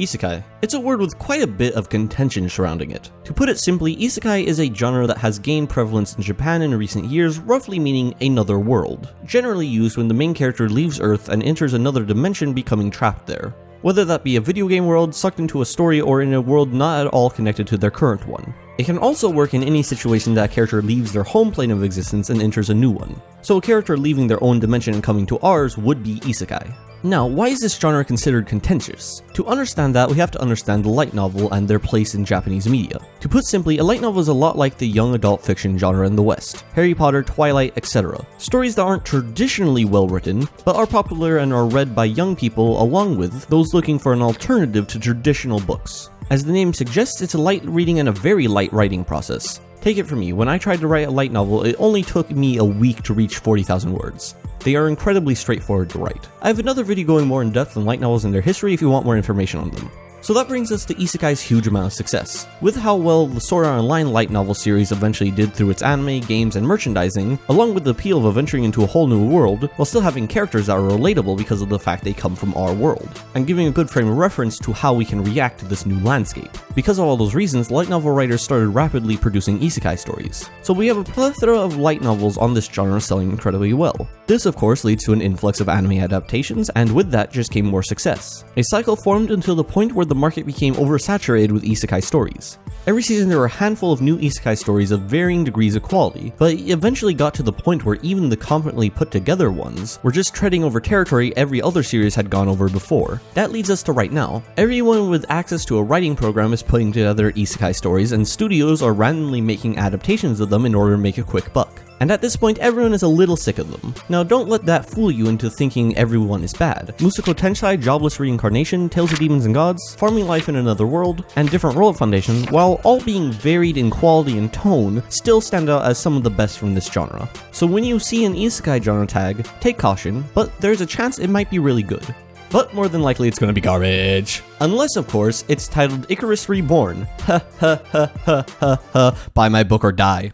Isekai. It's a word with quite a bit of contention surrounding it. To put it simply, Isekai is a genre that has gained prevalence in Japan in recent years, roughly meaning another world, generally used when the main character leaves Earth and enters another dimension, becoming trapped there. Whether that be a video game world, sucked into a story, or in a world not at all connected to their current one. It can also work in any situation that a character leaves their home plane of existence and enters a new one. So a character leaving their own dimension and coming to ours would be Isekai. Now, why is this genre considered contentious? To understand that, we have to understand the light novel and their place in Japanese media. To put simply, a light novel is a lot like the young adult fiction genre in the West. Harry Potter, Twilight, etc. Stories that aren't traditionally well written, but are popular and are read by young people along with those looking for an alternative to traditional books. As the name suggests, it's a light reading and a very light writing process. Take it from me, when I tried to write a light novel, it only took me a week to reach 40,000 words. They are incredibly straightforward to write. I have another video going more in depth on light novels and their history if you want more information on them. So that brings us to Isekai's huge amount of success. With how well the Sword Art Online light novel series eventually did through its anime, games, and merchandising, along with the appeal of venturing into a whole new world, while still having characters that are relatable because of the fact they come from our world, and giving a good frame of reference to how we can react to this new landscape. Because of all those reasons, light novel writers started rapidly producing Isekai stories. So we have a plethora of light novels on this genre selling incredibly well. This of course leads to an influx of anime adaptations, and with that just came more success. A cycle formed until the point where the market became oversaturated with isekai stories. Every season there were a handful of new isekai stories of varying degrees of quality, but it eventually got to the point where even the competently put together ones were just treading over territory every other series had gone over before. That leads us to right now. Everyone with access to a writing program is putting together isekai stories, and studios are randomly making adaptations of them in order to make a quick buck. And at this point, everyone is a little sick of them. Now don't let that fool you into thinking everyone is bad. Mushoku Tensei, Jobless Reincarnation, Tales of Demons and Gods, Farming Life in Another World, and Different World Foundation, while all being varied in quality and tone, still stand out as some of the best from this genre. So when you see an isekai genre tag, take caution, but there's a chance it might be really good. But more than likely it's gonna be garbage. Unless, of course, it's titled Icarus Reborn. Ha ha ha ha ha ha. Buy my book or die.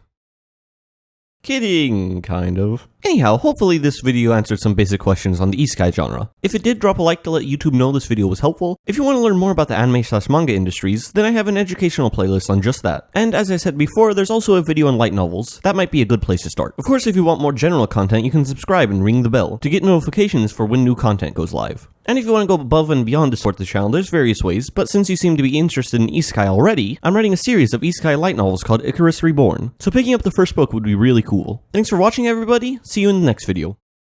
Kidding, kind of. Anyhow, hopefully this video answered some basic questions on the isekai genre. If it did, drop a like to let YouTube know this video was helpful. If you want to learn more about the anime/manga industries, then I have an educational playlist on just that. And as I said before, there's also a video on light novels. That might be a good place to start. Of course, if you want more general content, you can subscribe and ring the bell to get notifications for when new content goes live. And if you want to go above and beyond to support the channel, there's various ways, but since you seem to be interested in isekai already, I'm writing a series of isekai light novels called Icarus Reborn, so picking up the first book would be really cool. Thanks for watching everybody, see you in the next video.